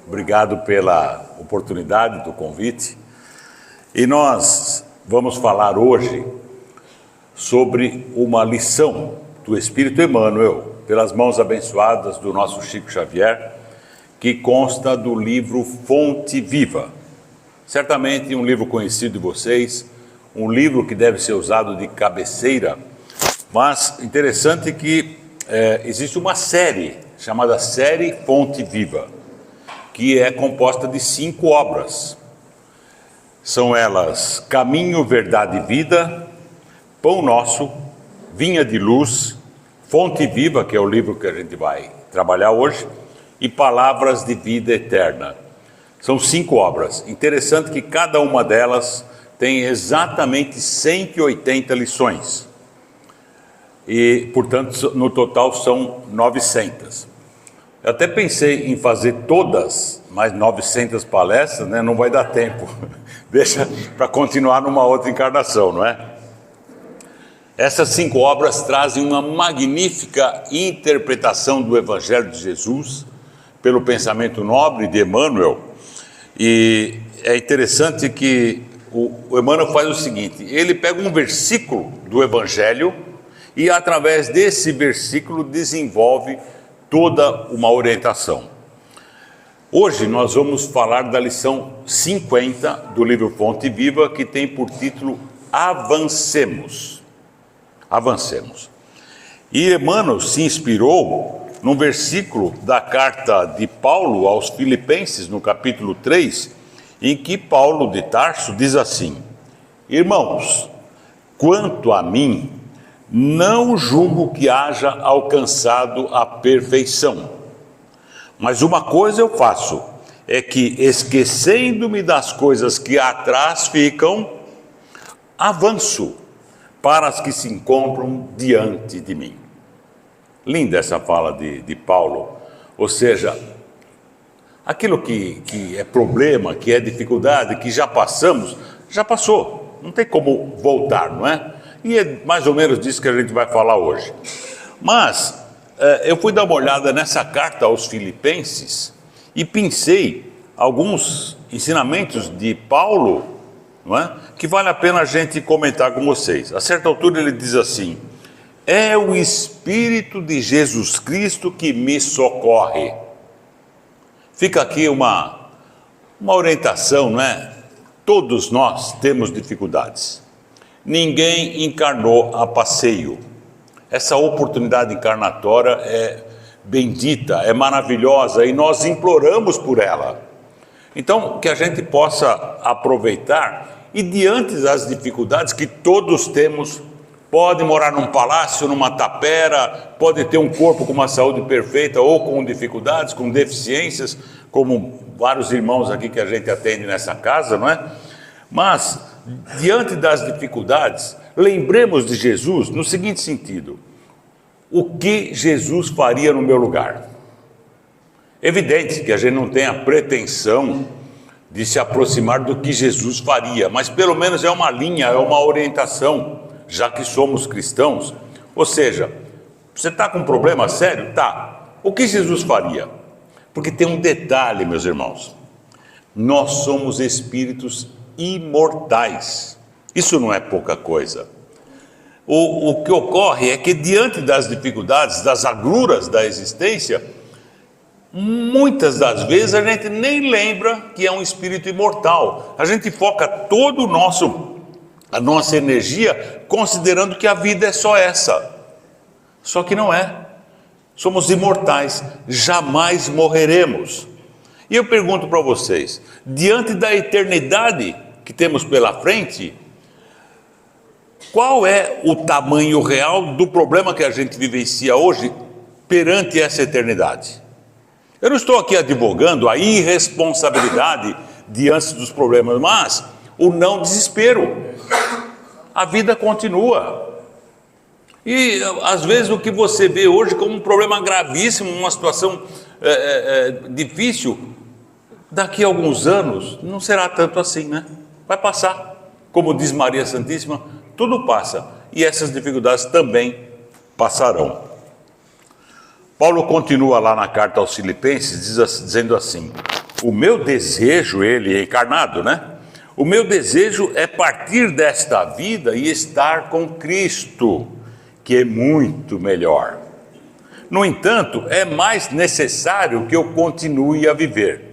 Obrigado pela oportunidade do convite. E nós vamos falar hoje sobre uma lição do Espírito Emmanuel, pelas mãos abençoadas do nosso Chico Xavier, que consta do livro Fonte Viva. Certamente um livro conhecido de vocês, um livro que deve ser usado de cabeceira, mas interessante que existe uma série, chamada Série Fonte Viva, que é composta de 5 obras. São elas Caminho, Verdade e Vida, Pão Nosso, Vinha de Luz, Fonte Viva, que é o livro que a gente vai trabalhar hoje, e Palavras de Vida Eterna. São 5 obras. Interessante que cada uma delas tem exatamente 180 lições. E, portanto, no total são 900. Eu até pensei em fazer todas, mas 900 palestras, né? Não vai dar tempo. Deixa para continuar numa outra encarnação, não é? Essas 5 obras trazem uma magnífica interpretação do Evangelho de Jesus pelo pensamento nobre de Emmanuel. E é interessante que o Emmanuel faz o seguinte: ele pega um versículo do Evangelho e, através desse versículo, desenvolve toda uma orientação. Hoje nós vamos falar da lição 50 do livro Fonte Viva, que tem por título Avancemos. Avancemos. E Emmanuel se inspirou num versículo da carta de Paulo aos Filipenses, no capítulo 3, em que Paulo de Tarso diz assim: Irmãos, quanto a mim, não julgo que haja alcançado a perfeição. Mas uma coisa eu faço, é que, esquecendo-me das coisas que atrás ficam, avanço para as que se encontram diante de mim. Linda essa fala de Paulo. Ou seja, aquilo que é problema, que é dificuldade, que já passamos, já passou. Não tem como voltar, não é? E é mais ou menos disso que a gente vai falar hoje. Mas eu fui dar uma olhada nessa carta aos Filipenses e pensei alguns ensinamentos de Paulo, não é? Que vale a pena a gente comentar com vocês. A certa altura ele diz assim: é o Espírito de Jesus Cristo que me socorre. Fica aqui uma orientação, não é? Todos nós temos dificuldades. Ninguém encarnou a passeio. Essa oportunidade encarnatória é bendita, é maravilhosa e nós imploramos por ela. Então, que a gente possa aproveitar e, diante das dificuldades que todos temos, pode morar num palácio, numa tapera, pode ter um corpo com uma saúde perfeita ou com dificuldades, com deficiências, como vários irmãos aqui que a gente atende nessa casa, não é? Mas, diante das dificuldades, lembremos de Jesus no seguinte sentido: o que Jesus faria no meu lugar? Evidente que a gente não tem a pretensão de se aproximar do que Jesus faria, mas pelo menos é uma linha, é uma orientação, já que somos cristãos. Ou seja, você está com um problema sério? Tá. O que Jesus faria? Porque tem um detalhe, meus irmãos: nós somos espíritos imortais. Isso não é pouca coisa. O que ocorre é que, diante das dificuldades, das agruras da existência, muitas das vezes a gente nem lembra que é um espírito imortal. A gente foca todo a nossa energia considerando que a vida é só essa. Só que não é. Somos imortais, jamais morreremos. E eu pergunto para vocês, diante da eternidade que temos pela frente, qual é o tamanho real do problema que a gente vivencia hoje perante essa eternidade? Eu não estou aqui advogando a irresponsabilidade diante dos problemas, mas o não desespero. A vida continua. E às vezes o que você vê hoje como um problema gravíssimo, uma situação difícil, daqui a alguns anos não será tanto assim, né? Vai passar. Como diz Maria Santíssima, tudo passa e essas dificuldades também passarão. Paulo continua lá na carta aos Filipenses dizendo assim: O meu desejo, ele é encarnado, né? O meu desejo é partir desta vida e estar com Cristo, que é muito melhor. No entanto, é mais necessário que eu continue a viver.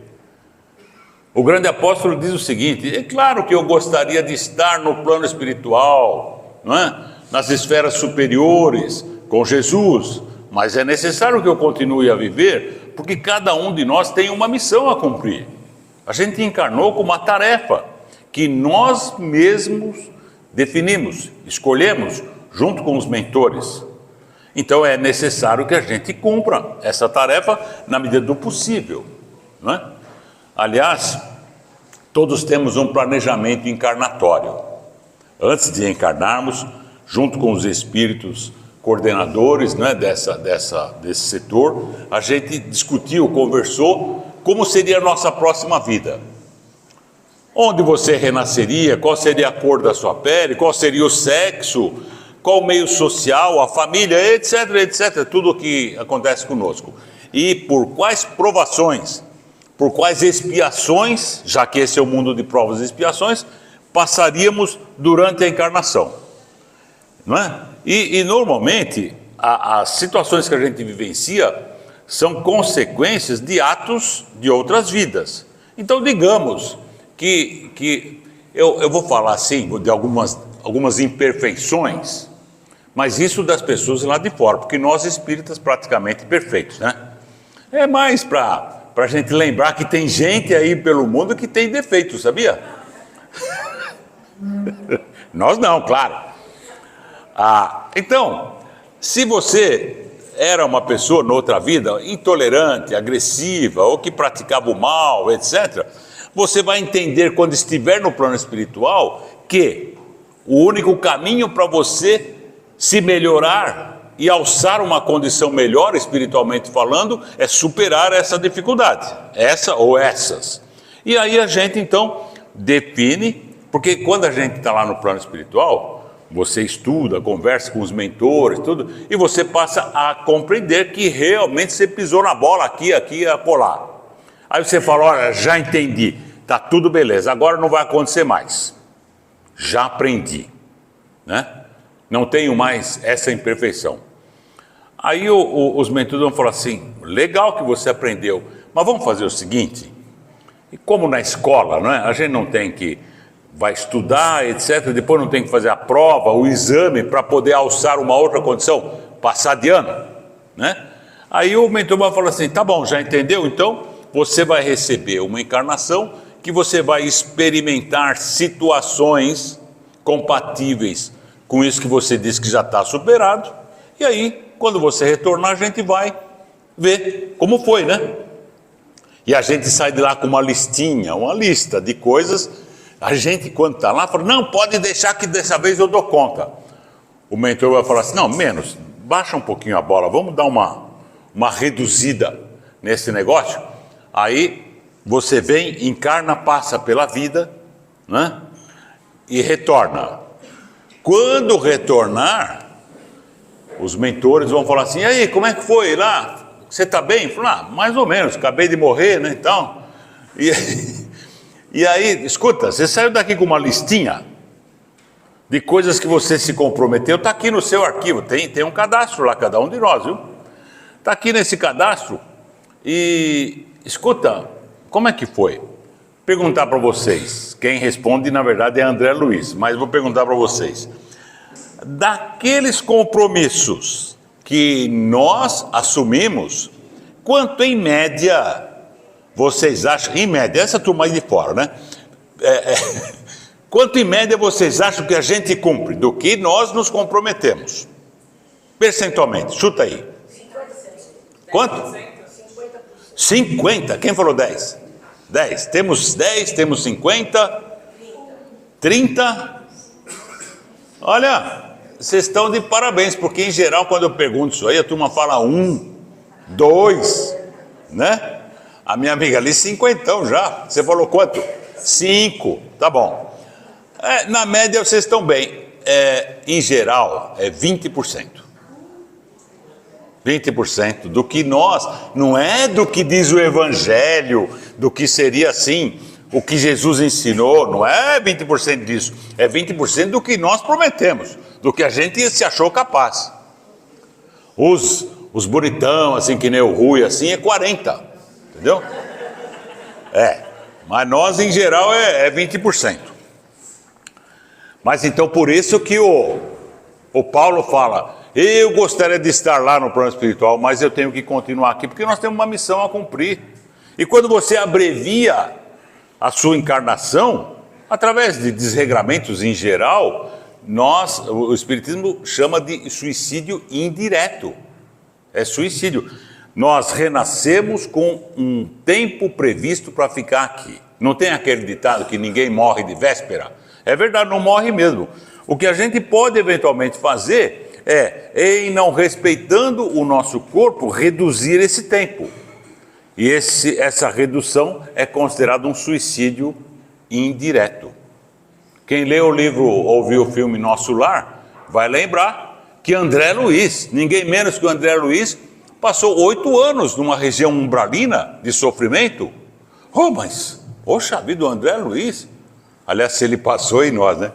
O grande apóstolo diz o seguinte: é claro que eu gostaria de estar no plano espiritual, não é? Nas esferas superiores, com Jesus, mas é necessário que eu continue a viver, porque cada um de nós tem uma missão a cumprir. A gente encarnou com uma tarefa que nós mesmos definimos, escolhemos, junto com os mentores. Então é necessário que a gente cumpra essa tarefa na medida do possível, não é? Aliás, todos temos um planejamento encarnatório. Antes de encarnarmos, junto com os espíritos coordenadores, né, desse setor, a gente discutiu, conversou como seria a nossa próxima vida. Onde você renasceria, qual seria a cor da sua pele, qual seria o sexo, qual o meio social, a família, etc, etc, tudo o que acontece conosco. E por quais provações, por quais expiações, já que esse é o mundo de provas e expiações, passaríamos durante a encarnação, não é? E normalmente, as situações que a gente vivencia são consequências de atos de outras vidas. Então, digamos que eu vou falar assim, de algumas imperfeições, mas isso das pessoas lá de fora, porque nós espíritas praticamente perfeitos, né? É mais para a gente lembrar que tem gente aí pelo mundo que tem defeitos, sabia? Nós não, claro. Então, se você era uma pessoa noutra vida intolerante, agressiva, ou que praticava o mal, etc., você vai entender quando estiver no plano espiritual que o único caminho para você se melhorar e alçar uma condição melhor, espiritualmente falando, é superar essa dificuldade, essa ou essas. E aí a gente então define, porque quando a gente está lá no plano espiritual, você estuda, conversa com os mentores, tudo, e você passa a compreender que realmente você pisou na bola aqui e acolá. Aí você fala: olha, já entendi, tá tudo beleza, agora não vai acontecer mais. Já aprendi, né? Não tenho mais essa imperfeição. Aí os mentores vão falar assim: legal que você aprendeu, mas vamos fazer o seguinte, e como na escola, não é? A gente não tem que, vai estudar, etc., depois não tem que fazer a prova, o exame, para poder alçar uma outra condição, passar de ano, né? Aí o mentor vai falar assim: tá bom, já entendeu? Então você vai receber uma encarnação que você vai experimentar situações compatíveis com isso que você disse que já está superado, e aí, quando você retornar, a gente vai ver como foi, né? E a gente sai de lá com uma listinha, uma lista de coisas. A gente, quando está lá, fala: não, pode deixar que dessa vez eu dou conta. O mentor vai falar assim: não, menos, baixa um pouquinho a bola, vamos dar uma reduzida nesse negócio. Aí você vem, encarna, passa pela vida, né? E retorna. Quando retornar, os mentores vão falar assim: e aí, como é que foi lá? Você está bem? Fala: mais ou menos, acabei de morrer, né? Então, e aí, escuta, você saiu daqui com uma listinha de coisas que você se comprometeu, está aqui no seu arquivo, tem um cadastro lá, cada um de nós, viu? Está aqui nesse cadastro. E escuta, como é que foi? Perguntar para vocês, quem responde na verdade é André Luiz, mas vou perguntar para vocês: daqueles compromissos que nós assumimos, quanto em média vocês acham, em média, essa turma aí de fora, né? Quanto em média vocês acham que a gente cumpre do que nós nos comprometemos? Percentualmente, chuta aí. 50%. Quanto? 50%. Quem falou 10? 10. Temos 10, temos 50, 30. Olha, vocês estão de parabéns, porque em geral quando eu pergunto isso aí, a turma fala 1, 2, né? A minha amiga ali, 50 já. Você falou quanto? 5, tá bom. Na média vocês estão bem. Em geral, é 20%. 20% do que nós, não é do que diz o Evangelho, do que seria assim, o que Jesus ensinou, não é 20% disso, é 20% do que nós prometemos, do que a gente se achou capaz. Os bonitão, assim, que nem o Rui, assim, é 40%, entendeu? Mas nós, em geral, é 20%. Mas então, por isso que o Paulo fala, eu gostaria de estar lá no plano espiritual, mas eu tenho que continuar aqui, porque nós temos uma missão a cumprir. E quando você abrevia a sua encarnação, através de desregramentos em geral, o Espiritismo chama de suicídio indireto. É suicídio. Nós renascemos com um tempo previsto para ficar aqui. Não tem aquele ditado que ninguém morre de véspera? É verdade, não morre mesmo. O que a gente pode eventualmente fazer em não respeitando o nosso corpo, reduzir esse tempo. E essa redução é considerada um suicídio indireto. Quem lê o livro ou viu o filme Nosso Lar, vai lembrar que André Luiz, ninguém menos que o André Luiz, passou 8 anos numa região umbralina de sofrimento. Mas, poxa vida, o André Luiz, aliás, se ele passou em nós, né?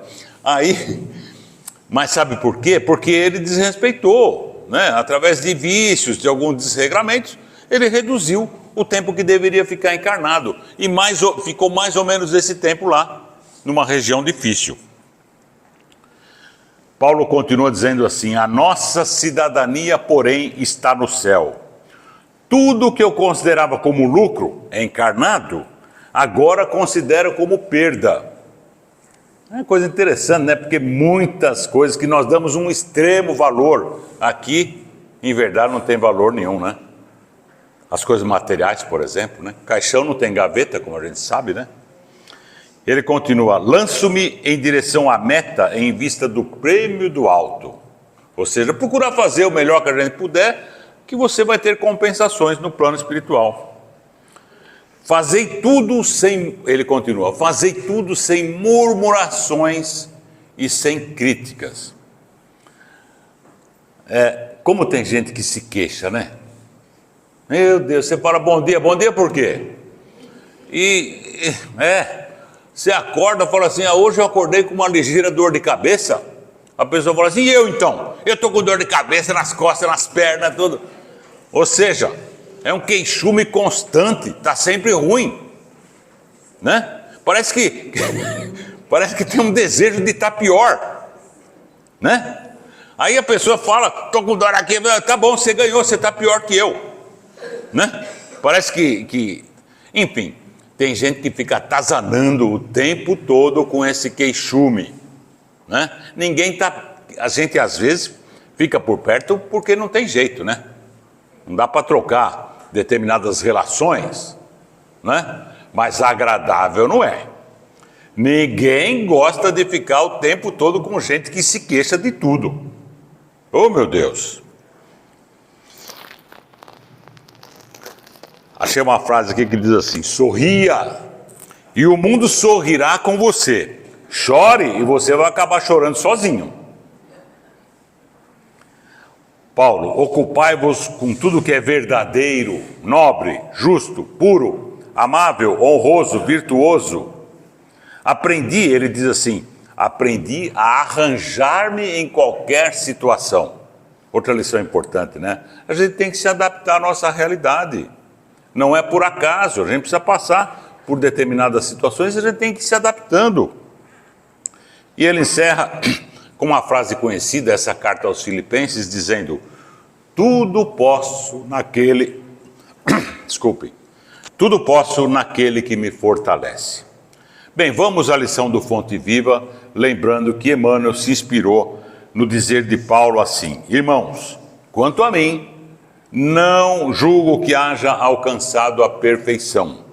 Mas sabe por quê? Porque ele desrespeitou, né? Através de vícios, de alguns desregramentos, ele reduziu o tempo que deveria ficar encarnado. E ficou mais ou menos esse tempo lá, numa região difícil. Paulo continua dizendo assim, a nossa cidadania, porém, está no céu. Tudo que eu considerava como lucro encarnado, agora considero como perda. É uma coisa interessante, né? Porque muitas coisas que nós damos um extremo valor, aqui, em verdade, não tem valor nenhum, né? As coisas materiais, por exemplo, né? Caixão não tem gaveta, como a gente sabe, né? Ele continua, lanço-me em direção à meta em vista do prêmio do alto. Ou seja, procurar fazer o melhor que a gente puder, que você vai ter compensações no plano espiritual. Ele continua, fazei tudo sem murmurações e sem críticas. Como tem gente que se queixa, né? Meu Deus, você fala bom dia por quê? Você acorda e fala assim, hoje eu acordei com uma ligeira dor de cabeça. A pessoa fala assim, e eu então? Eu estou com dor de cabeça nas costas, nas pernas, tudo. Ou seja, é um queixume constante, está sempre ruim, né? Parece que tem um desejo de estar pior, né? Aí a pessoa fala, estou com dor aqui, tá bom, você ganhou, você está pior que eu, né? Parece que, enfim, tem gente que fica atazanando o tempo todo com esse queixume, né? A gente às vezes fica por perto porque não tem jeito, né? Não dá para trocar determinadas relações, né? Mas agradável não é. Ninguém gosta de ficar o tempo todo com gente que se queixa de tudo. Oh, meu Deus! Achei uma frase aqui que diz assim, sorria e o mundo sorrirá com você. Chore e você vai acabar chorando sozinho. Paulo, ocupai-vos com tudo que é verdadeiro, nobre, justo, puro, amável, honroso, virtuoso. Ele diz assim, aprendi a arranjar-me em qualquer situação. Outra lição importante, né? A gente tem que se adaptar à nossa realidade. Não é por acaso, a gente precisa passar por determinadas situações e a gente tem que ir se adaptando. E ele encerra com uma frase conhecida, essa carta aos Filipenses, dizendo, tudo posso naquele que me fortalece. Bem, vamos à lição do Fonte Viva, lembrando que Emmanuel se inspirou no dizer de Paulo assim, irmãos, quanto a mim, não julgo que haja alcançado a perfeição,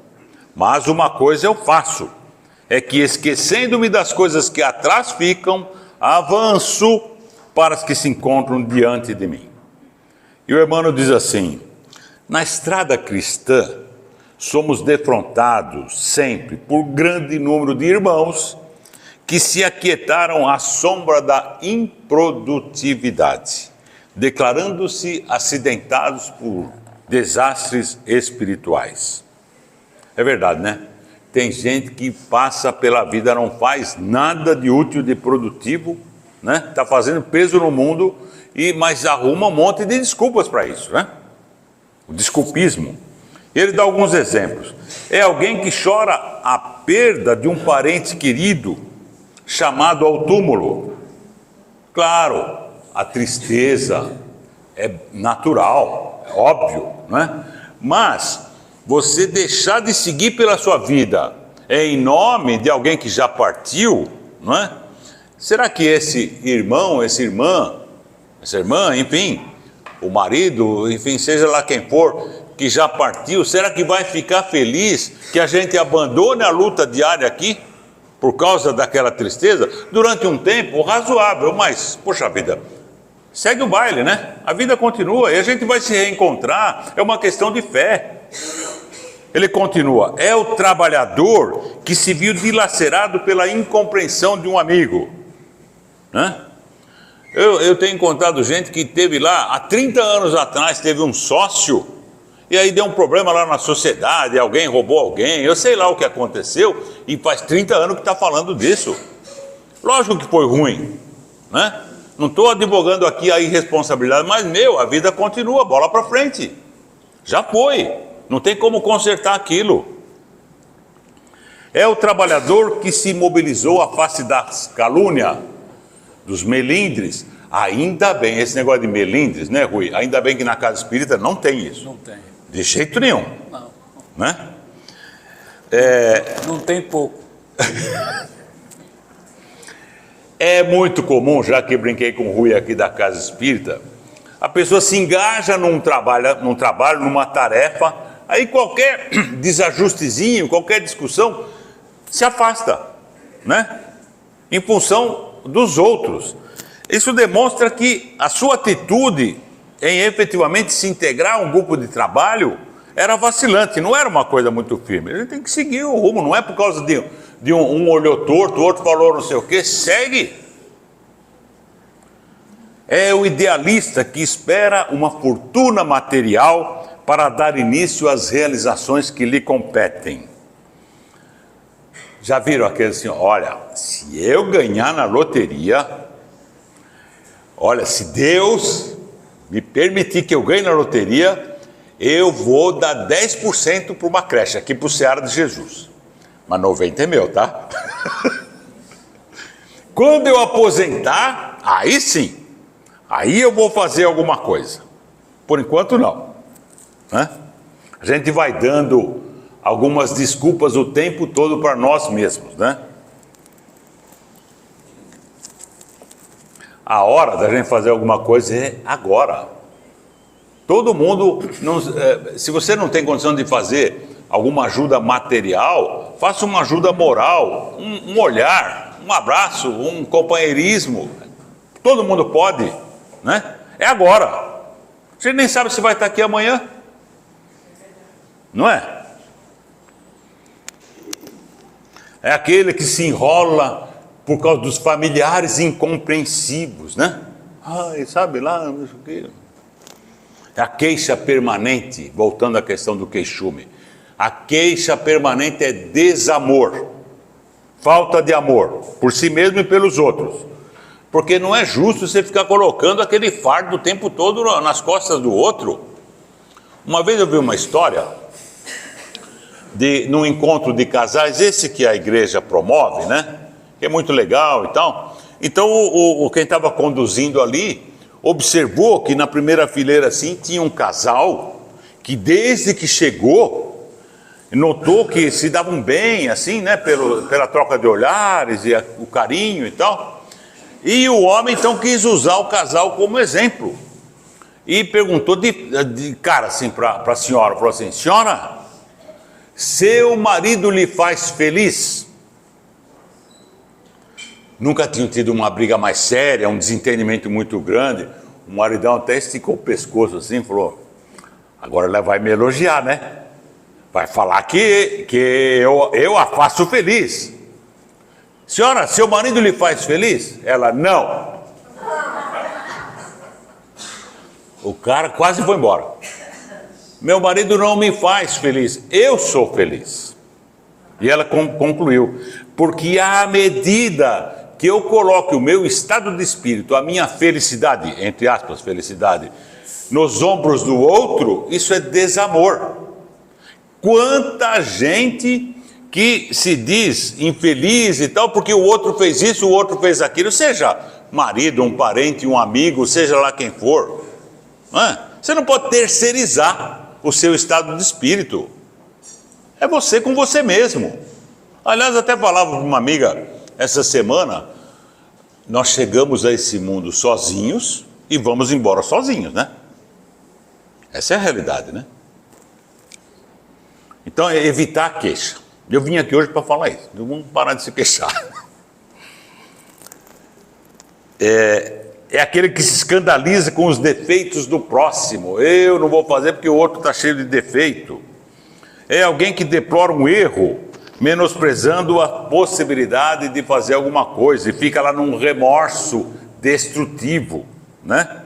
mas uma coisa eu faço, é que esquecendo-me das coisas que atrás ficam, avanço para as que se encontram diante de mim. E o Emmanuel diz assim, na estrada cristã, somos defrontados sempre por grande número de irmãos que se aquietaram à sombra da improdutividade, declarando-se acidentados por desastres espirituais. É verdade, né? Tem gente que passa pela vida, não faz nada de útil, de produtivo, né? Está fazendo peso no mundo, mas arruma um monte de desculpas para isso, né? O desculpismo. Ele dá alguns exemplos. É alguém que chora a perda de um parente querido, chamado ao túmulo. Claro, a tristeza é natural, é óbvio, né? Mas você deixar de seguir pela sua vida em nome de alguém que já partiu, não é? Será que esse irmão, essa irmã, enfim, o marido, enfim, seja lá quem for, que já partiu, será que vai ficar feliz que a gente abandone a luta diária aqui por causa daquela tristeza durante um tempo razoável? Mas, poxa vida, segue o baile, né? A vida continua e a gente vai se reencontrar, é uma questão de fé. Ele continua, é o trabalhador que se viu dilacerado pela incompreensão de um amigo, né? Eu tenho encontrado gente que teve lá, há 30 anos atrás, teve um sócio, e aí deu um problema lá na sociedade, alguém roubou alguém, eu sei lá o que aconteceu, e faz 30 anos que está falando disso. Lógico que foi ruim, né? Não estou advogando aqui a irresponsabilidade, mas a vida continua, bola para frente. Já foi, não tem como consertar aquilo. É o trabalhador que se mobilizou à face da calúnia, dos melindres. Ainda bem, esse negócio de melindres, né, Rui? Ainda bem que na casa espírita não tem isso. Não tem. De jeito nenhum. Não. Né? Não tem pouco. É muito comum, já que brinquei com o Rui aqui da casa espírita, a pessoa se engaja num trabalho, numa tarefa, aí qualquer desajustezinho, qualquer discussão, se afasta, né? Em função dos outros. Isso demonstra que a sua atitude em efetivamente se integrar a um grupo de trabalho era vacilante, não era uma coisa muito firme. A gente tem que seguir o rumo, não é por causa de um olhou torto, o outro falou não sei o que, segue. É o idealista que espera uma fortuna material para dar início às realizações que lhe competem. Já viram aquele assim, olha, se eu ganhar na loteria, olha, se Deus me permitir que eu ganhe na loteria, eu vou dar 10% para uma creche, aqui para o Seara de Jesus. Mas 90% é meu, tá? Quando eu aposentar, aí sim, aí eu vou fazer alguma coisa. Por enquanto não, né? A gente vai dando algumas desculpas o tempo todo para nós mesmos, né? A hora da gente fazer alguma coisa é agora. Todo mundo, se você não tem condição de fazer alguma ajuda material, faça uma ajuda moral, um olhar, um abraço, um companheirismo. Todo mundo pode, né? É agora. Você nem sabe se vai estar aqui amanhã, não é? É aquele que se enrola por causa dos familiares incompreensivos, né? Ai, sabe lá, não sei o quê. É a queixa permanente, voltando à questão do queixume. A queixa permanente é desamor, falta de amor, por si mesmo e pelos outros. Porque não é justo você ficar colocando aquele fardo o tempo todo nas costas do outro. Uma vez eu vi uma história num encontro de casais, esse que a igreja promove, né? Que é muito legal e tal. Então, quem estava conduzindo ali observou que na primeira fileira assim tinha um casal que desde que chegou notou que se davam bem assim, né? Pela troca de olhares e o carinho e tal. E o homem então quis usar o casal como exemplo e perguntou de cara assim para a senhora, falou assim: senhora, seu marido lhe faz feliz? Nunca tinham tido uma briga mais séria, um desentendimento muito grande. O maridão até esticou o pescoço assim e falou: agora ela vai me elogiar, né? Vai falar que eu a faço feliz. Senhora, seu marido lhe faz feliz? Ela, não. O cara quase foi embora. Meu marido não me faz feliz, eu sou feliz. E ela concluiu, porque à medida que eu coloque o meu estado de espírito, a minha felicidade, entre aspas, felicidade, nos ombros do outro, isso é desamor. Quanta gente que se diz infeliz e tal, porque o outro fez isso, o outro fez aquilo, seja marido, um parente, um amigo, seja lá quem for. Não é? Você não pode terceirizar o seu estado de espírito. É você com você mesmo. Aliás, até falava para uma amiga essa semana, nós chegamos a esse mundo sozinhos e vamos embora sozinhos, né? Essa é a realidade, né? Então é evitar a queixa. Eu vim aqui hoje para falar isso. Vamos parar de se queixar. É aquele que se escandaliza com os defeitos do próximo. Eu não vou fazer porque o outro está cheio de defeito. É alguém que deplora um erro, menosprezando a possibilidade de fazer alguma coisa e fica lá num remorso destrutivo, né?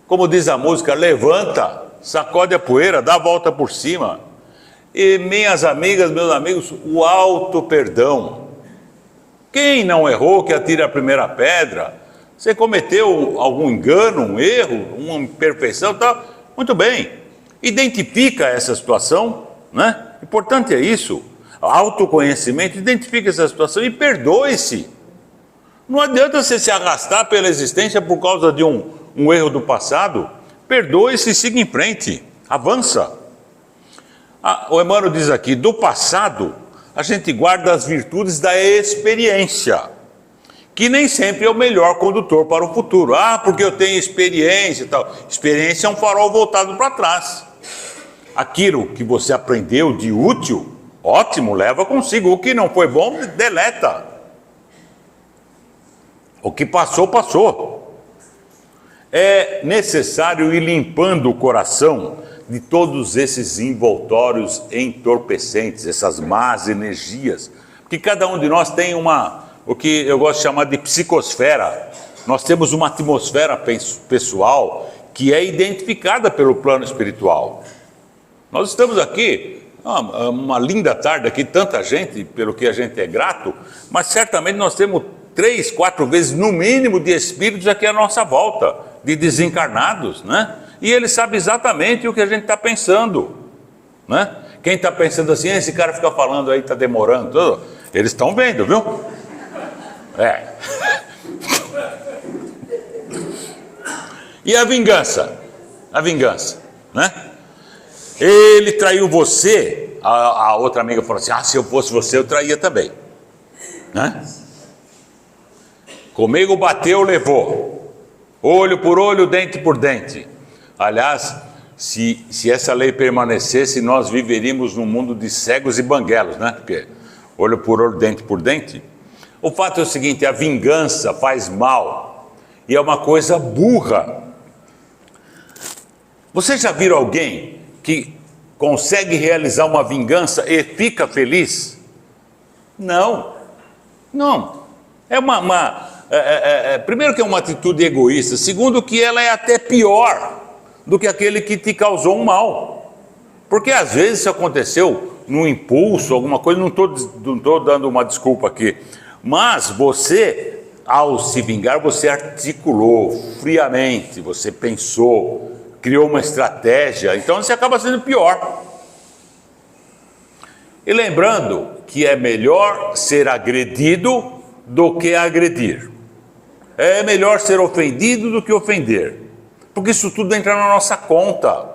Como diz a música, levanta, sacode a poeira, dá a volta por cima. E minhas amigas, meus amigos, o auto perdão. Quem não errou que atire a primeira pedra? Você cometeu algum engano, um erro, uma imperfeição, tá? Muito bem. Identifica essa situação, né? Importante é isso. Autoconhecimento, identifica essa situação e perdoe-se. Não adianta você se arrastar pela existência por causa de um erro do passado. Perdoe-se e siga em frente. Avança. O Emmanuel diz aqui, do passado, a gente guarda as virtudes da experiência, que nem sempre é o melhor condutor para o futuro. Ah, porque eu tenho experiência e tal. Experiência é um farol voltado para trás. Aquilo que você aprendeu de útil, ótimo, leva consigo. O que não foi bom, deleta. O que passou, passou. É necessário ir limpando o coração de todos esses envoltórios entorpecentes, essas más energias. Porque cada um de nós tem o que eu gosto de chamar de psicosfera. Nós temos uma atmosfera pessoal que é identificada pelo plano espiritual. Nós estamos aqui, uma linda tarde aqui, tanta gente, pelo que a gente é grato, mas certamente nós temos 3, 4 vezes no mínimo de espíritos aqui à nossa volta, de desencarnados, né? E ele sabe exatamente o que a gente está pensando, né? Quem está pensando assim, esse cara fica falando aí, está demorando, tudo. Eles estão vendo, viu? E a vingança? A vingança, né? Ele traiu você, a outra amiga falou assim, se eu fosse você, eu traía também, né? Comigo bateu, levou, olho por olho, dente por dente. Aliás, se essa lei permanecesse, nós viveríamos num mundo de cegos e banguelos, né? Porque olho por olho, dente por dente. O fato é o seguinte, a vingança faz mal e é uma coisa burra. Vocês já viram alguém que consegue realizar uma vingança e fica feliz? Não. É primeiro que é uma atitude egoísta, segundo que ela é até pior do que aquele que te causou um mal. Porque às vezes isso aconteceu num impulso, alguma coisa, não estou dando uma desculpa aqui, mas você, ao se vingar, você articulou friamente, você pensou, criou uma estratégia, então você acaba sendo pior. E lembrando que é melhor ser agredido do que agredir. É melhor ser ofendido do que ofender. Porque isso tudo entra na nossa conta.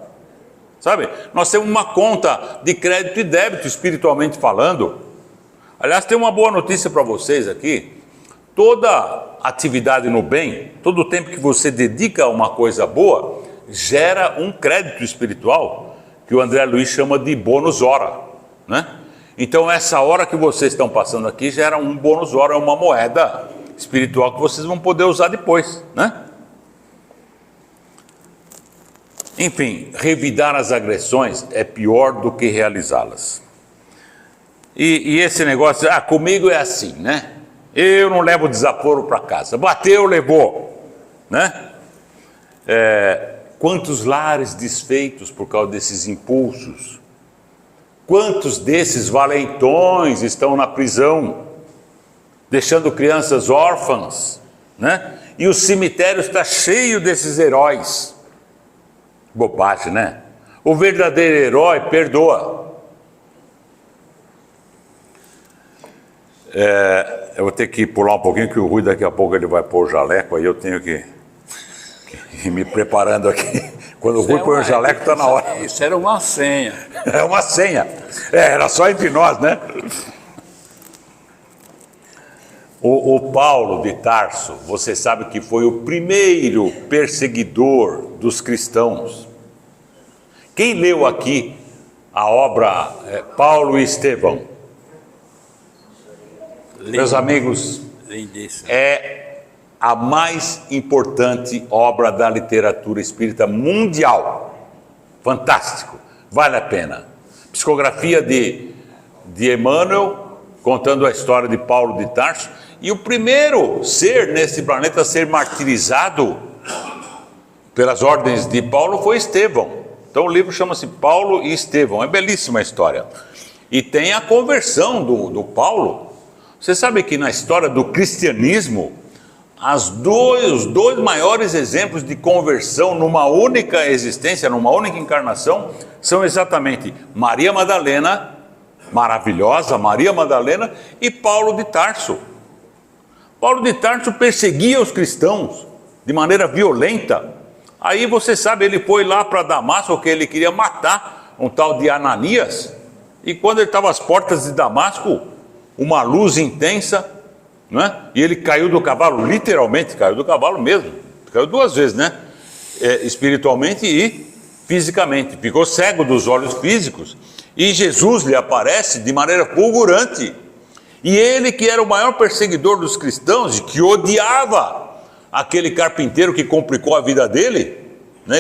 Sabe? Nós temos uma conta de crédito e débito, espiritualmente falando. Aliás, tem uma boa notícia para vocês aqui. Toda atividade no bem, todo o tempo que você dedica a uma coisa boa, gera um crédito espiritual, que o André Luiz chama de bônus hora, né? Então essa hora que vocês estão passando aqui gera um bônus hora, é uma moeda espiritual que vocês vão poder usar depois, né? Enfim, revidar as agressões é pior do que realizá-las. E esse negócio, comigo é assim, né? Eu não levo desaforo para casa. Bateu, levou, né? Quantos lares desfeitos por causa desses impulsos? Quantos desses valentões estão na prisão, deixando crianças órfãs, né? E o cemitério está cheio desses heróis. Bobagem, né? O verdadeiro herói perdoa. Eu vou ter que pular um pouquinho, que o Rui daqui a pouco ele vai pôr o jaleco, aí eu tenho que ir me preparando aqui. Quando o Rui põe o jaleco, está na hora. Isso era uma senha. É uma senha. Era só entre nós, né? O Paulo de Tarso, você sabe que foi o primeiro perseguidor dos cristãos. Quem leu aqui a obra Paulo e Estevão? Meus amigos, é a mais importante obra da literatura espírita mundial. Fantástico, vale a pena. Psicografia de Emmanuel, contando a história de Paulo de Tarso. E o primeiro ser nesse planeta a ser martirizado pelas ordens de Paulo foi Estevão. Então o livro chama-se Paulo e Estevão. É belíssima a história. E tem a conversão do Paulo. Você sabe que na história do cristianismo, os dois maiores exemplos de conversão numa única existência, numa única encarnação, são exatamente Maria Madalena, maravilhosa Maria Madalena, e Paulo de Tarso. Paulo de Tarso perseguia os cristãos de maneira violenta. Aí você sabe, ele foi lá para Damasco, que ele queria matar um tal de Ananias. E quando ele estava às portas de Damasco, uma luz intensa, né? E ele caiu do cavalo, literalmente caiu do cavalo mesmo. Caiu duas vezes, né? Espiritualmente e fisicamente. Ficou cego dos olhos físicos. E Jesus lhe aparece de maneira fulgurante. E ele, que era o maior perseguidor dos cristãos, e que odiava aquele carpinteiro que complicou a vida dele, né?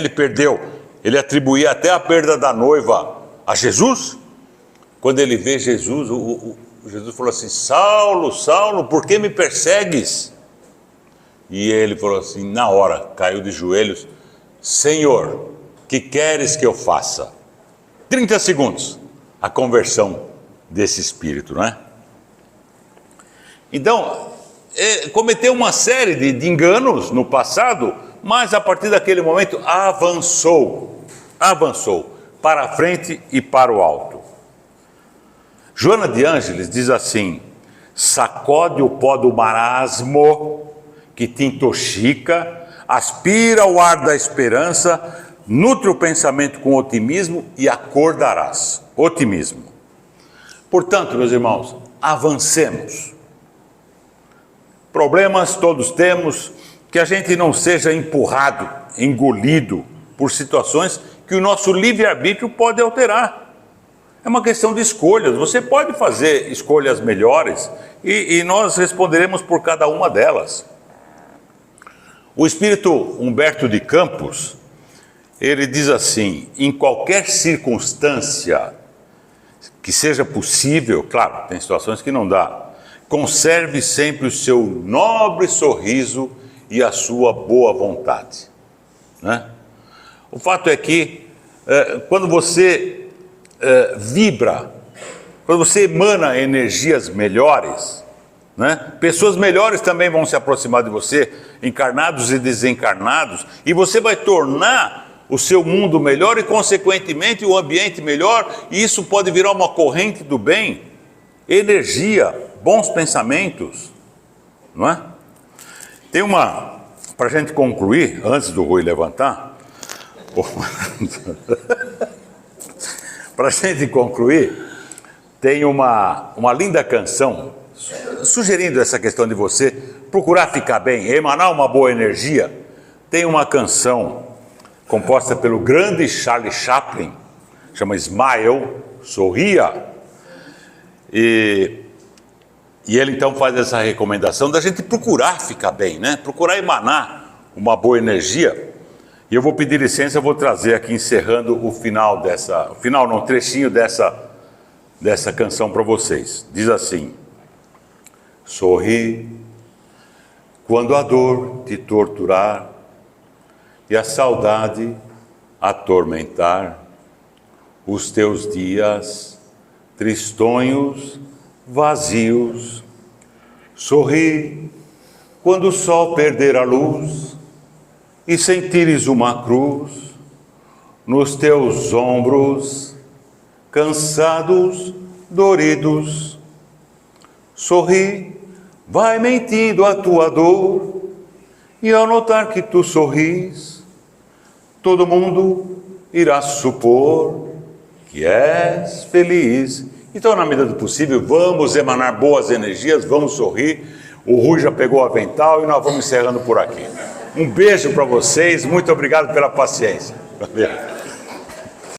Ele atribuía até a perda da noiva a Jesus. Quando ele vê Jesus, Jesus falou assim: Saulo, Saulo, por que me persegues? E ele falou assim, na hora, caiu de joelhos: Senhor, que queres que eu faça? 30 segundos, a conversão desse espírito, não é? Então, cometeu uma série de enganos no passado, mas a partir daquele momento avançou para a frente e para o alto. Joana de Ângeles diz assim: sacode o pó do marasmo que te intoxica, aspira o ar da esperança, nutre o pensamento com otimismo e acordarás. Otimismo. Portanto, meus irmãos, avancemos. Problemas todos temos, que a gente não seja empurrado, engolido por situações que o nosso livre-arbítrio pode alterar. É uma questão de escolhas. Você pode fazer escolhas melhores e nós responderemos por cada uma delas. O espírito Humberto de Campos, ele diz assim: em qualquer circunstância que seja possível, claro, tem situações que não dá, conserve sempre o seu nobre sorriso e a sua boa vontade, né? O fato é que quando você vibra, quando você emana energias melhores, né? Pessoas melhores também vão se aproximar de você, encarnados e desencarnados, e você vai tornar o seu mundo melhor e, consequentemente, o ambiente melhor, e isso pode virar uma corrente do bem, energia, bons pensamentos, não é? Tem uma, para a gente concluir, antes do Rui levantar, para a gente concluir, tem uma linda canção, sugerindo essa questão de você procurar ficar bem, emanar uma boa energia. Tem uma canção composta pelo grande Charlie Chaplin, chama Smile, Sorria, e ele então faz essa recomendação da gente procurar ficar bem, né? Procurar emanar uma boa energia. E eu vou pedir licença, eu vou trazer aqui, encerrando o final um trechinho dessa canção para vocês. Diz assim: sorri quando a dor te torturar e a saudade atormentar os teus dias tristonhos, vazios. Sorri quando o sol perder a luz e sentires uma cruz nos teus ombros, cansados, doridos. Sorri, vai mentindo a tua dor, e ao notar que tu sorris, todo mundo irá supor que és feliz. Então, na medida do possível, vamos emanar boas energias, vamos sorrir. O Rui já pegou o avental e nós vamos encerrando por aqui. Um beijo para vocês, muito obrigado pela paciência. Valeu.